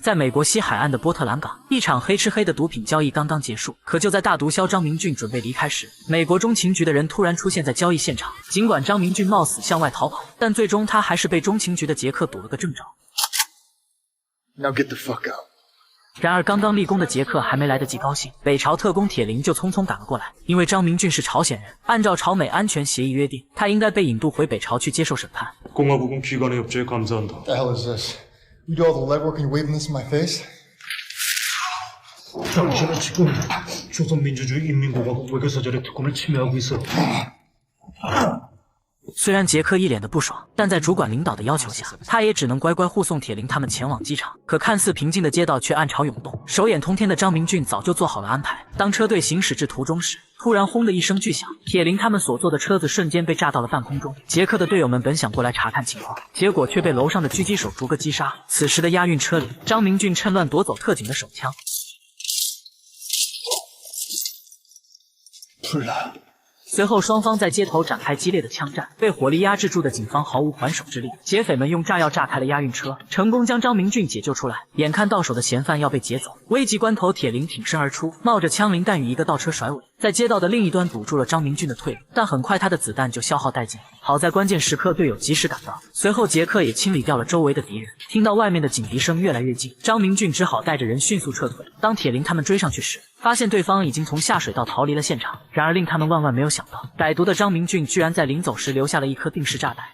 在美国西海岸的波特兰港，一场黑吃黑的毒品交易刚刚结束。可就在大毒枭张明俊准备离开时，美国中情局的人突然出现在交易现场。尽管张明俊冒死向外逃跑，但最终他还是被中情局的杰克堵了个正着。Now get the fuck out. 然而刚刚立功的杰克还没来得及高兴，北朝特工铁林就匆匆赶了过来。因为张明俊是朝鲜人，按照朝美安全协议约定，他应该被引渡回北朝去接受审判。 공화국은 기관의 협조에 감사한다. What the hell is this? You do all the legwork and you're waving this in my face? 당신은 지금 조선민주주의인민공화국 외교사절의 특권을 침해하고 있어. 虽然杰克一脸的不爽，但在主管领导的要求下，他也只能乖乖护送铁林他们前往机场。可看似平静的街道却暗潮涌动，手眼通天的张明俊早就做好了安排。当车队行驶至途中时，突然轰的一声巨响，铁林他们所坐的车子瞬间被炸到了半空中。杰克的队友们本想过来查看情况，结果却被楼上的狙击手逐个击杀。此时的押运车里，张明俊趁乱夺走特警的手枪。随后，双方在街头展开激烈的枪战，被火力压制住的警方毫无还手之力。劫匪们用炸药炸开了押运车，成功将张明俊解救出来。眼看到手的嫌犯要被劫走，危急关头，铁林挺身而出，冒着枪林弹雨一个倒车甩尾，在街道的另一端堵住了张明俊的退路。但很快他的子弹就消耗殆尽，好在关键时刻队友及时赶到。随后杰克也清理掉了周围的敌人。听到外面的警笛声越来越近，张明俊只好带着人迅速撤退。当铁林他们追上去时，发现对方已经从下水道逃离了现场。然而令他们万万没有想到，歹毒的张明俊居然在临走时留下了一颗定时炸弹。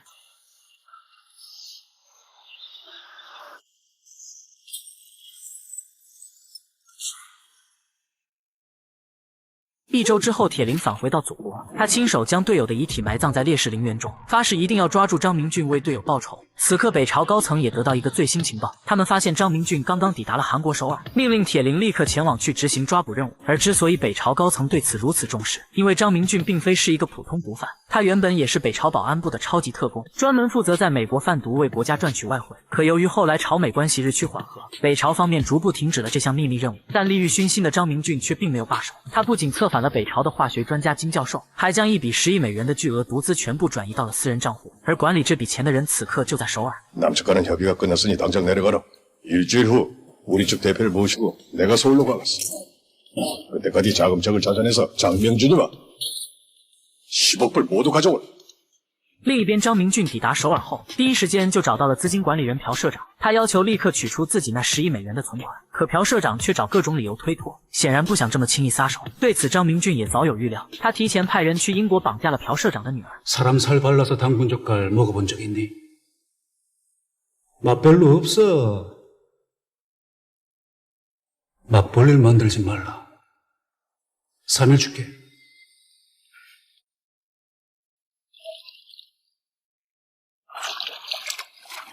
1周之后，铁林返回到祖国，他亲手将队友的遗体埋葬在烈士陵园中，发誓一定要抓住张明俊为队友报仇。此刻，北朝高层也得到一个最新情报，他们发现张明俊刚刚抵达了韩国首尔，命令铁林立刻前往去执行抓捕任务。而之所以北朝高层对此如此重视，因为张明俊并非是一个普通毒贩，他原本也是北朝保安部的超级特工，专门负责在美国贩毒为国家赚取外汇。可由于后来朝美关系日趋缓和，北朝方面逐步停止了这项秘密任务，但利欲熏心的张明俊却并没有罢手，他不仅策反了北朝的化学专家金教授，还将一笔10亿美元的巨额毒资全部转移到了私人账户，而管理这笔钱的人此刻就在首尔。 남측과는 협의가 끝났으니 당장 내려가라. 일주일 후 우리 측 대표를 모시고 내가 서울로 가겠어. 그때까지 자금책을 찾아내서 장명준이와 10억 불 모두 가져오라. 另一边，张明俊抵达首尔后，第一时间就找到了资金管理人朴社长，他要求立刻取出自己那10亿美元的存款。可朴社长却找各种理由推脱，显然不想这么轻易撒手。对此，张明俊也早有预料，他提前派人去英国绑架了朴社长的女儿。 사람 살 발라서 담근 젓갈 먹어본 적 있니? 맛 별로 없어. 맛볼일 만들지 말라. 3일 줄게.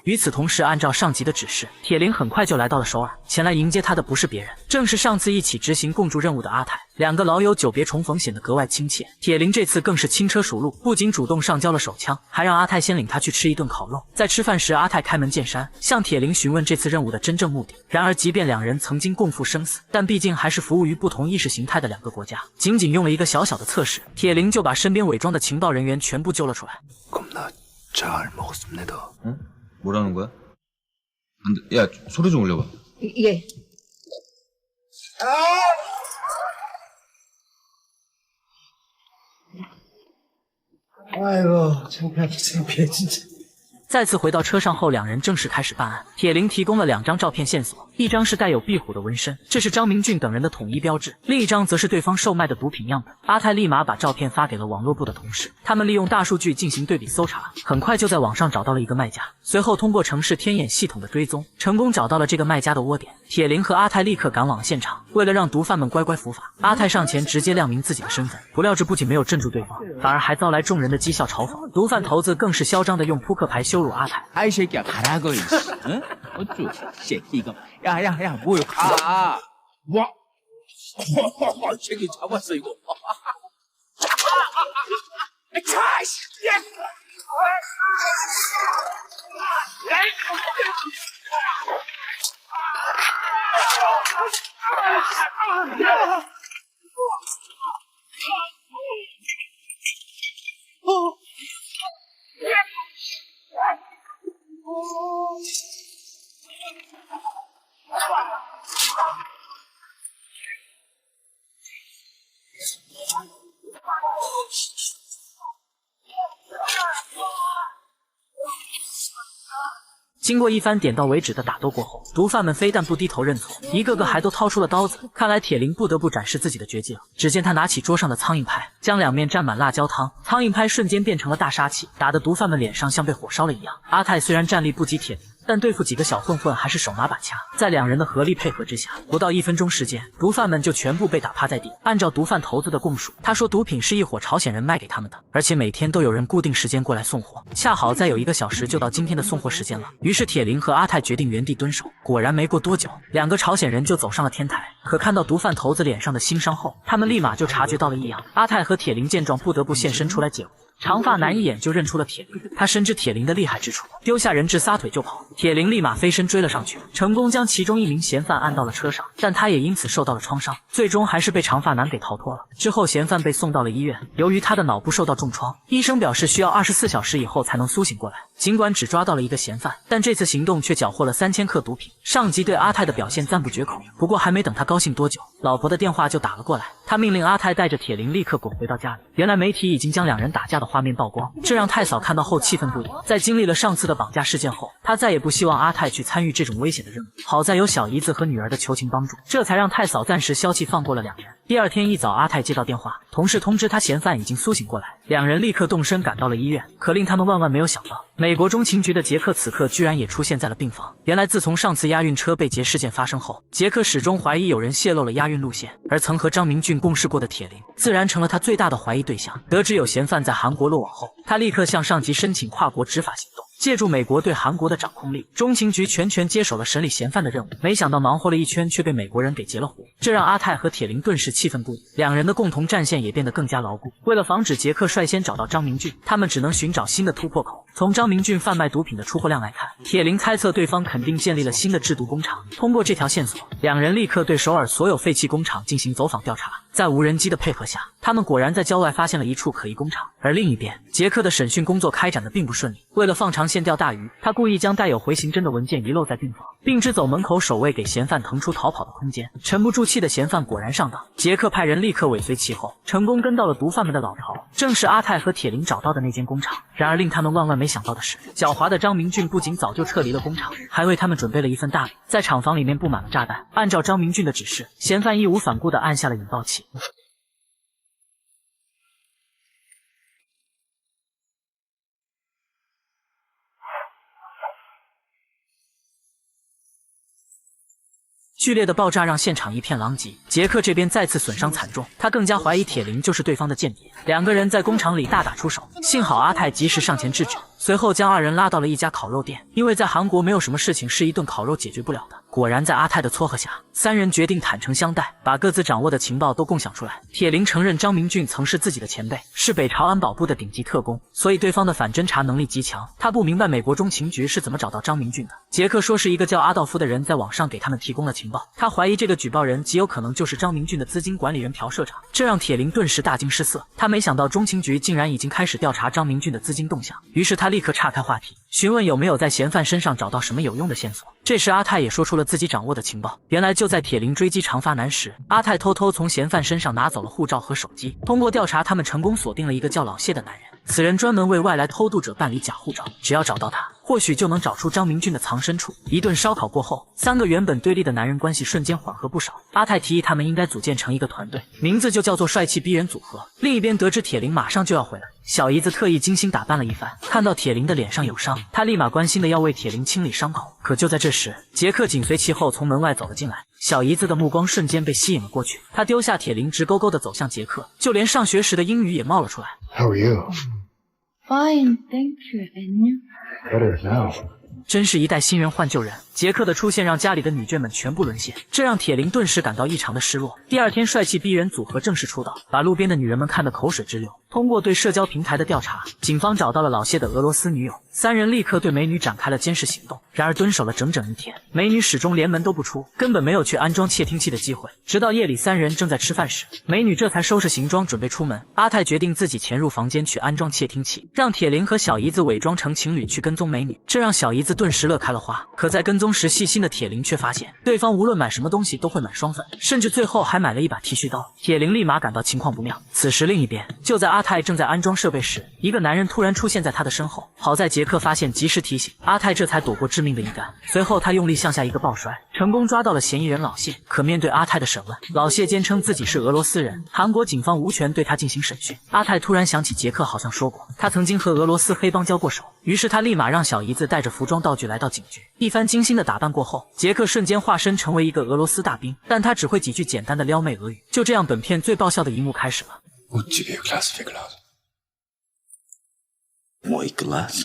与此同时，按照上级的指示，铁林很快就来到了首尔。前来迎接他的不是别人，正是上次一起执行共筑任务的阿泰。两个老友久别重逢，显得格外亲切。铁林这次更是轻车熟路，不仅主动上交了手枪，还让阿泰先领他去吃一顿烤肉。在吃饭时，阿泰开门见山向铁林询问这次任务的真正目的。然而，即便两人曾经共赴生死，但毕竟还是服务于不同意识形态的两个国家。仅仅用了一个小小的测试，铁林就把身边伪装的情报人员全部揪了出来。 겁나 잘 먹었습니다. 응? 뭐라는 거야? 안 돼. 야, 소리 좀 올려봐. 예. 아이고, 창피해, 진짜. 再次回到车上后，两人正式开始办案。铁林提供了2张照片线索，一张是带有壁虎的纹身，这是张明俊等人的统一标志；另一张则是对方售卖的毒品样本。阿泰立马把照片发给了网络部的同事，他们利用大数据进行对比搜查，很快就在网上找到了一个卖家。随后通过城市天眼系统的追踪，成功找到了这个卖家的窝点。铁林和阿泰立刻赶往现场，为了让毒贩们乖乖伏法，阿泰上前直接亮明自己的身份。不料这不仅没有镇住对方，反而还遭来众人的讥笑嘲讽。毒贩头子更是嚣张的用扑克牌羞辱阿泰。 아이 새끼야 가라고 이씨 응? 어쭈 새끼 이거 야야야 뭐야 가 와 새끼 잡았어 이거 经过一番点到为止的打斗过后，毒贩们非但不低头认错，一个个还都掏出了刀子。看来铁林不得不展示自己的绝技了。只见他拿起桌上的苍蝇拍，将两面蘸满辣椒汤，苍蝇拍瞬间变成了大杀器，打得毒贩们脸上像被火烧了一样。阿泰虽然战力不及铁林，但对付几个小混混还是手拿把掐。在两人的合力配合之下，不到1分钟时间，毒贩们就全部被打趴在地。按照毒贩头子的供述，他说毒品是一伙朝鲜人卖给他们的，而且每天都有人固定时间过来送货，恰好再有1个小时就到今天的送货时间了。于是铁林和阿泰决定原地蹲守。果然没过多久，2个朝鲜人就走上了天台。可看到毒贩头子脸上的新伤后，他们立马就察觉到了异样。阿泰和铁林见状，不得不现身出来解围。长发男一眼就认出了铁林，他深知铁林的厉害之处，丢下人质撒腿就跑。铁林立马飞身追了上去，成功将其中1名嫌犯按到了车上，但他也因此受到了创伤，最终还是被长发男给逃脱了。之后嫌犯被送到了医院，由于他的脑部受到重创，医生表示需要24小时以后才能苏醒过来。尽管只抓到了1个嫌犯，但这次行动却缴获了3000克毒品。上级对阿泰的表现赞不绝口，不过还没等他高兴多久，老婆的电话就打了过来，他命令阿泰带着铁林立刻滚回到家里。原来媒体已经将2人打架的画面曝光，这让太嫂看到后气愤不已。在经历了上次的绑架事件后，她再也不希望阿泰去参与这种危险的任务。好在有小姨子和女儿的求情帮助，这才让太嫂暂时消气放过了2人。第2天一早，阿泰接到电话，同事通知他嫌犯已经苏醒过来，2人立刻动身赶到了医院。可令他们万万没有想到，美国中情局的杰克此刻居然也出现在了病房。原来自从上次押运车被劫事件发生后，杰克始终怀疑有人泄露了押运路线，而曾和张明俊共事过的铁林自然成了他最大的怀疑对象。得知有嫌犯在韩国落网后，他立刻向上级申请跨国执法行动，借助美国对韩国的掌控力，中情局全权接手了审理嫌犯的任务。没想到忙活了一圈，却被美国人给截了胡，这让阿泰和铁林顿时气愤不已。2人的共同战线也变得更加牢固。为了防止杰克率先找到张明俊，他们只能寻找新的突破口。从张明俊贩卖毒品的出货量来看，铁林猜测对方肯定建立了新的制毒工厂。通过这条线索，2人立刻对首尔所有废弃工厂进行走访调查。在无人机的配合下，他们果然在郊外发现了一处可疑工厂。而另一边，杰克的审讯工作开展的并不顺利。为了放长线钓大鱼，他故意将带有回形针的文件遗漏在病房，并只走门口守卫，给嫌犯腾出逃跑的空间。沉不住气的嫌犯果然上当，杰克派人立刻尾随其后，成功跟到了毒贩们的老巢，正是阿泰和铁林找到的那间工厂。然而令他们万万没想到的是，狡猾的张明俊不仅早就撤离了工厂，还为他们准备了一份大礼。在厂房里面布满了炸弹，按照张明俊的指示，嫌犯义无反顾地按下了引爆器。剧烈的爆炸让现场一片狼藉，杰克这边再次损伤惨重，他更加怀疑铁林就是对方的间谍。2个人在工厂里大打出手，幸好阿泰及时上前制止，随后将2人拉到了一家烤肉店，因为在韩国没有什么事情是一顿烤肉解决不了的。果然在阿泰的撮合下，3人决定坦诚相待，把各自掌握的情报都共享出来。铁林承认张明俊曾是自己的前辈，是北朝安保部的顶级特工，所以对方的反侦查能力极强。他不明白美国中情局是怎么找到张明俊的。杰克说是一个叫阿道夫的人在网上给他们提供了情报，他怀疑这个举报人极有可能就是张明俊的资金管理人朴社长，这让铁林顿时大惊失色。他没想到中情局竟然已经开始调查张明俊的资金动向，于是他立刻岔开话题，询问有没有在嫌犯身上找到什么有用的线索。这时阿泰也说出了自己掌握的情报，原来就在铁林追击长发男时，阿泰偷偷从嫌犯身上拿走了护照和手机。通过调查，他们成功锁定了一个叫老谢的男人，此人专门为外来偷渡者办理假护照，只要找到他，或许就能找出张明俊的藏身处。一顿烧烤过后，3个原本对立的男人关系瞬间缓和不少。阿泰提议他们应该组建成一个团队，名字就叫做帅气逼人组合。另一边得知铁林马上就要回来，小姨子特意精心打扮了一番，看到铁林的脸上有伤，她立马关心的要为铁林清理伤口。可就在这时，杰克紧随其后从门外走了进来，小姨子的目光瞬间被吸引了过去，她丢下铁林，直勾勾地走向杰克，就连上学时的英语也冒了出来。 How are you? Fine, thank you. And you? Better now. 真是一代新人换旧人，杰克的出现让家里的女眷们全部沦陷，这让铁林顿时感到异常的失落。第2天，帅气逼人组合正式出道，把路边的女人们看得口水直流。通过对社交平台的调查，警方找到了老谢的俄罗斯女友，3人立刻对美女展开了监视行动。然而蹲守了整整1天，美女始终连门都不出，根本没有去安装窃听器的机会。直到夜里3人正在吃饭时，美女这才收拾行装准备出门。阿泰决定自己潜入房间去安装窃听器，让铁林和小姨子伪装成情侣去跟踪美女，这让小姨子顿时乐开了花。可在跟踪时，细心的铁林却发现对方无论买什么东西都会买双份，甚至最后还买了一把剃须刀。铁林立马感到情况不妙。此时另一边，就在阿阿泰正在安装设备时，一个男人突然出现在他的身后。好在杰克发现及时提醒，阿泰这才躲过致命的一杆。随后他用力向下一个抱摔，成功抓到了嫌疑人老谢。可面对阿泰的审问，老谢坚称自己是俄罗斯人，韩国警方无权对他进行审讯。阿泰突然想起杰克好像说过，他曾经和俄罗斯黑帮交过手，于是他立马让小姨子带着服装道具来到警局。一番精心的打扮过后，杰克瞬间化身成为一个俄罗斯大兵，但他只会几句简单的撩妹俄语。就这样，本片最爆笑的一幕开始了。우찌개 글라스 피글라스 뭐이 글라스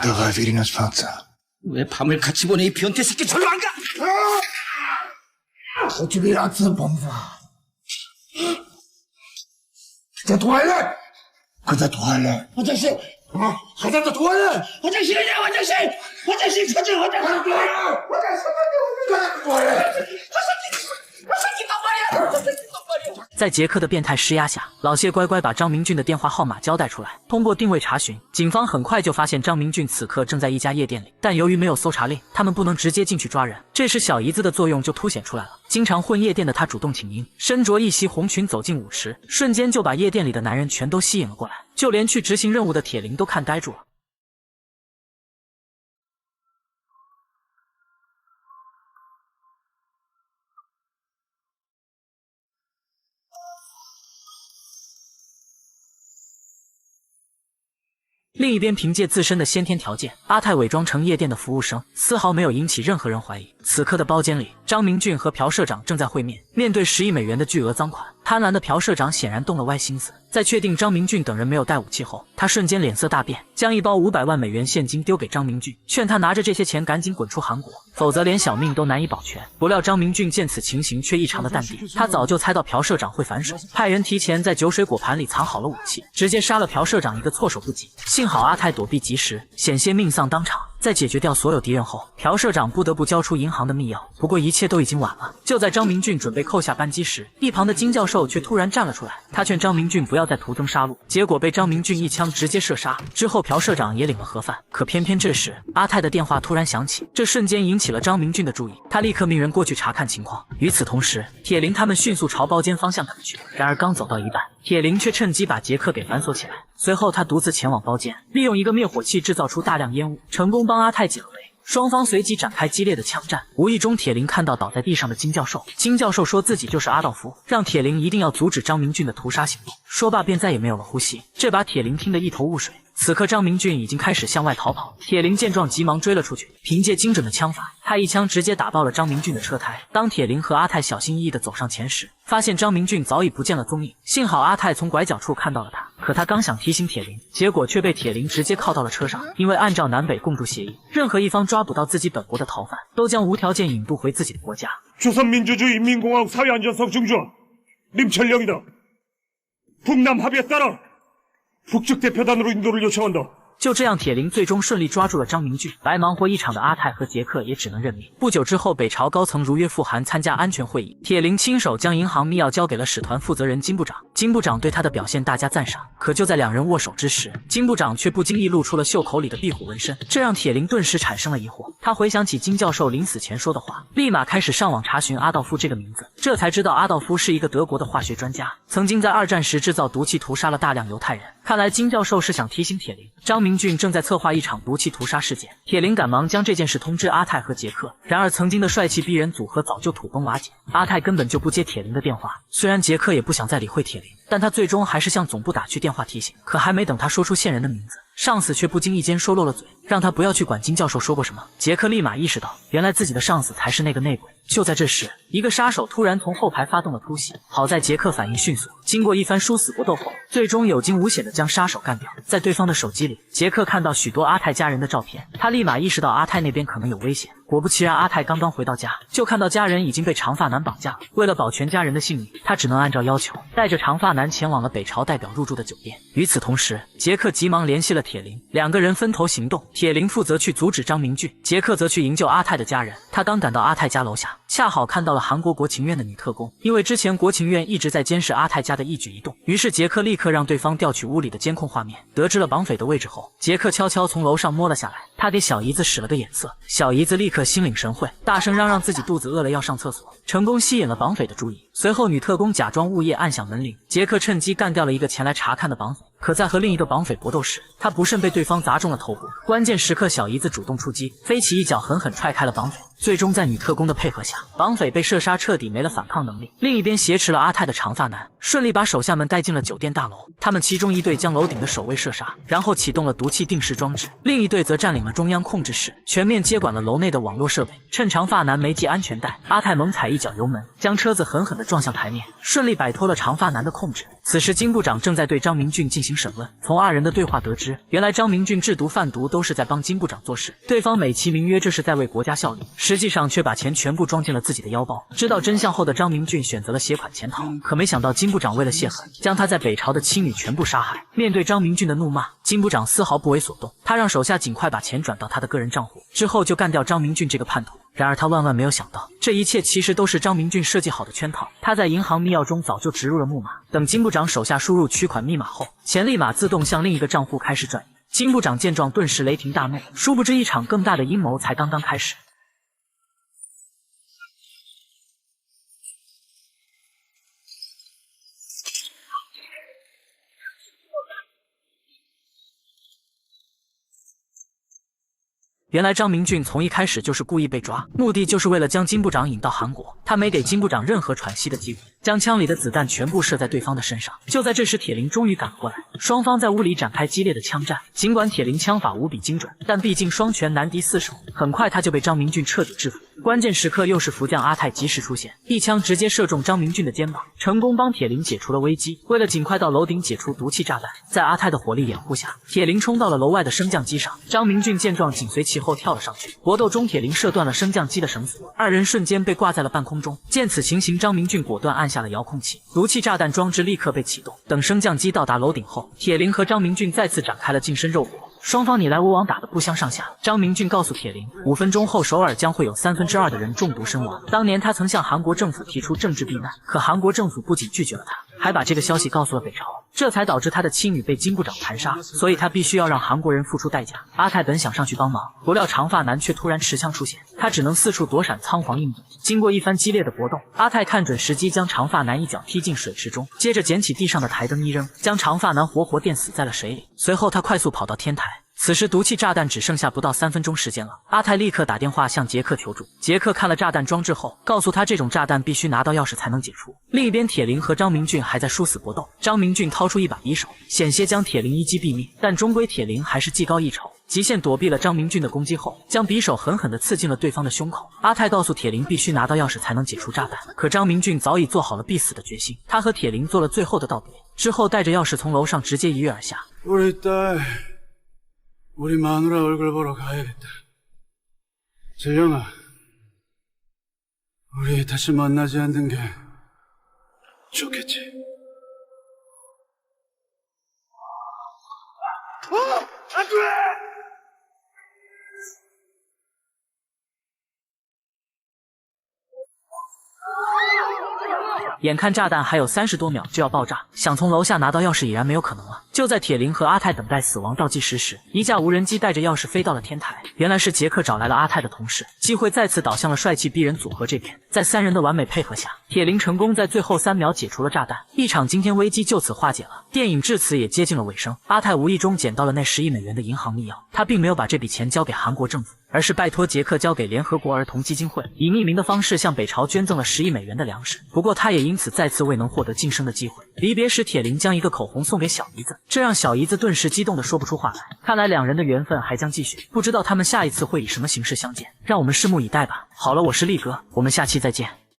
너가 비리너스 fakta. 왜 밤을 같이 보내 이 변태 새끼 절로 안 가! 어떻게 약속 범사? 진짜 도와야 돼! 그다 도와야 화장실! 화장실 도와야 화장실이냐 화장실! 화장실 찾아 화장실 도와야! 화장실 도와야! 在杰克的变态施压下，老谢乖乖把张明俊的电话号码交代出来。通过定位查询，警方很快就发现张明俊此刻正在一家夜店里，但由于没有搜查令，他们不能直接进去抓人。这时小姨子的作用就凸显出来了。经常混夜店的她主动请缨，身着一袭红裙走进舞池，瞬间就把夜店里的男人全都吸引了过来，就连去执行任务的铁林都看呆住了。另一边，凭借自身的先天条件，阿泰伪装成夜店的服务生，丝毫没有引起任何人怀疑。此刻的包间里，张明俊和朴社长正在会面。面对10亿美元的巨额赃款，贪婪的朴社长显然动了歪心思。在确定张明俊等人没有带武器后，他瞬间脸色大变，将一包500万美元现金丢给张明俊，劝他拿着这些钱赶紧滚出韩国，否则连小命都难以保全。不料张明俊见此情形却异常的淡定，他早就猜到朴社长会反水，派人提前在酒水果盘里藏好了武器，直接杀了朴社长一个措手不及。幸好阿泰躲避及时，险些命丧当场。在解决掉所有敌人后，朴社长不得不交出银行的密钥。不过一切都已经晚了。就在张明俊准备扣下扳机时，一旁的金教授却突然站了出来。他劝张明俊不要再徒增杀戮，结果被张明俊一枪直接射杀。之后朴社长也领了盒饭。可偏偏这时，阿泰的电话突然响起，这瞬间引起了张明俊的注意。他立刻命人过去查看情况。与此同时，铁林他们迅速朝包间方向赶去。然而刚走到一半，铁林却趁机把杰克给反锁起来。随后他独自前往包间，利用一个灭火器制造出大量烟雾，成功帮阿泰解了围。双方随即展开激烈的枪战。无意中，铁林看到倒在地上的金教授。金教授说自己就是阿道夫，让铁林一定要阻止张明俊的屠杀行动。说罢便再也没有了呼吸，这把铁林听得一头雾水。此刻张明俊已经开始向外逃跑，铁林见状急忙追了出去。凭借精准的枪法，他一枪直接打爆了张明俊的车胎。当铁林和阿泰小心翼翼地走上前时，发现张明俊早已不见了踪影。幸好阿泰从拐角处看到了他，可他刚想提醒铁林，结果却被铁林直接铐到了车上。因为按照南北共筑协议，任何一方抓捕到自己本国的逃犯，都将无条件引渡回自己的国家。 조선민주주의인민공화국 사회안전성 중주와 림철령이다. 북남 합의에 따라 북측 대표단으로 인도를 요청한다. 就这样，铁林最终顺利抓住了张明俊。白忙活一场的阿泰和杰克也只能认命。不久之后，北朝高层如约赴韩参加安全会议。铁林亲手将银行密钥交给了使团负责人金部长。金部长对他的表现大加赞赏。可就在两人握手之时，金部长却不经意露出了袖口里的壁虎纹身，这让铁林顿时产生了疑惑。他回想起金教授临死前说的话，立马开始上网查询阿道夫这个名字，这才知道阿道夫是一个德国的化学专家，曾经在2战时制造毒气屠杀了大量犹太人。看来金教授是想提醒铁林，张明俊正在策划一场毒气屠杀事件。铁林赶忙将这件事通知阿泰和杰克，然而曾经的帅气逼人组合早就土崩瓦解。阿泰根本就不接铁林的电话，虽然杰克也不想再理会铁林，但他最终还是向总部打去电话提醒。可还没等他说出线人的名字，上司却不经意间说漏了嘴，让他不要去管金教授说过什么。杰克立马意识到，原来自己的上司才是那个内鬼。就在这时，一个杀手突然从后排发动了突袭，好在杰克反应迅速，经过一番殊死搏斗后，最终有惊无险地将杀手干掉。在对方的手机里，杰克看到许多阿泰家人的照片，他立马意识到阿泰那边可能有危险。果不其然，阿泰刚刚回到家，就看到家人已经被长发男绑架了。为了保全家人的性命，他只能按照要求，带着长发男前往了北朝代表入住的酒店。与此同时，杰克急忙联系了铁林，两个人分头行动。铁林负责去阻止张明俊，杰克则去营救阿泰的家人。他刚赶到阿泰家楼下，恰好看到了韩国国情院的女特工，因为之前国情院一直在监视阿泰家的一举一动，于是杰克立刻让对方调取屋里的监控画面。得知了绑匪的位置后，杰克悄悄从楼上摸了下来，他给小姨子使了个眼色，小姨子立刻心领神会，大声嚷嚷自己肚子饿了要上厕所，成功吸引了绑匪的注意。随后女特工假装物业按响门铃，杰克趁机干掉了一个前来查看的绑匪。可在和另一个绑匪搏斗时，他不慎被对方砸中了头部。关键时刻，小姨子主动出击，飞起一脚狠狠踹开了绑匪。最终在女特工的配合下，绑匪被射杀，彻底没了反抗能力。另一边挟持了阿泰的长发男，顺利把手下们带进了酒店大楼。他们其中一队将楼顶的守卫射杀，然后启动了毒气定时装置；另一队则占领了中央控制室，全面接管了楼内的网络设备。趁长发男没系安全带，阿泰猛踩一脚油门，将车子狠狠地撞向台面，顺利摆脱了长发男的控制。此时金部长正在对张明俊进行审问，从二人的对话得知，原来张明俊制毒贩毒都是在帮金部长做事，对方美其名曰这是在为国家效力，实际上却把钱全部装进了自己的腰包。知道真相后的张明俊选择了携款潜逃，可没想到金部长为了泄恨，将他在北朝的妻女全部杀害。面对张明俊的怒骂，金部长丝毫不为所动，他让手下尽快把钱转到他的个人账户，之后就干掉张明俊这个叛徒。然而他万万没有想到，这一切其实都是张明俊设计好的圈套。他在银行密钥中早就植入了木马，等金部长手下输入取款密码后，钱立马自动向另一个账户开始转移。金部长见状顿时雷霆大怒，殊不知一场更大的阴谋才刚刚开始。原来张明俊从一开始就是故意被抓，目的就是为了将金部长引到韩国。他没给金部长任何喘息的机会，将枪里的子弹全部射在对方的身上。就在这时，铁林终于赶过来，双方在屋里展开激烈的枪战。尽管铁林枪法无比精准，但毕竟双拳难敌四手，很快他就被张明俊彻底制服。关键时刻，又是福将阿泰及时出现，一枪直接射中张明俊的肩膀，成功帮铁林解除了危机。为了尽快到楼顶解除毒气炸弹，在阿泰的火力掩护下，铁林冲到了楼外的升降机上。张明俊见状，紧随其后跳了上去。搏斗中，铁林射断了升降机的绳索，二人瞬间被挂在了半空中。见此情形，张明俊果断按下了遥控器，毒气炸弹装置立刻被启动。等升降机到达楼顶后，铁林和张明俊再次展开了近身肉搏。双方你来我往，打得不相上下。张明俊告诉铁林，5分钟后首尔将会有2/3的人中毒身亡。当年他曾向韩国政府提出政治避难，可韩国政府不仅拒绝了他，还把这个消息告诉了北朝，这才导致他的妻女被金部长残杀。所以他必须要让韩国人付出代价。阿泰本想上去帮忙，不料长发男却突然持枪出现，他只能四处躲闪，仓皇应对。经过一番激烈的搏斗，阿泰看准时机，将长发男一脚踢进水池中，接着捡起地上的台灯一扔，将长发男活活电死在了水里。随后他快速跑到天台。此时毒气炸弹只剩下不到3分钟时间了，阿泰立刻打电话向杰克求助。杰克看了炸弹装置后，告诉他这种炸弹必须拿到钥匙才能解除。另一边，铁林和张明俊还在殊死搏斗。张明俊掏出一把匕首，险些将铁林一击毙命，但终归铁林还是技高一筹，极限躲避了张明俊的攻击后，将匕首狠狠地刺进了对方的胸口。阿泰告诉铁林必须拿到钥匙才能解除炸弹，可张明俊早已做好了必死的决心。他和铁林做了最后的道别，之后带着钥匙从楼上直接一跃而下。 우리 마누라 얼굴 보러 가야겠다. 재영아, 우리 다시 만나지 않는 게 좋겠지. 안 돼! 眼看炸弹还有30多秒就要爆炸，想从楼下拿到钥匙已然没有可能了。就在铁林和阿泰等待死亡倒计时时，一架无人机带着钥匙飞到了天台。原来是杰克找来了阿泰的同事，机会再次倒向了帅气逼人组合这边。在3人的完美配合下，铁林成功在最后3秒解除了炸弹，一场惊天危机就此化解了。电影至此也接近了尾声。阿泰无意中捡到了那10亿美元的银行密钥，他并没有把这笔钱交给韩国政府，而是拜托杰克交给联合国儿童基金会，以匿名的方式向北朝捐赠了10亿美元的粮食。不过他也因此再次未能获得晋升的机会。离别时，铁林将一个口红送给小姨子，这让小姨子顿时激动的说不出话来。看来2人的缘分还将继续，不知道他们下一次会以什么形式相见，让我们拭目以待吧。好了，我是力哥，我们下期再见。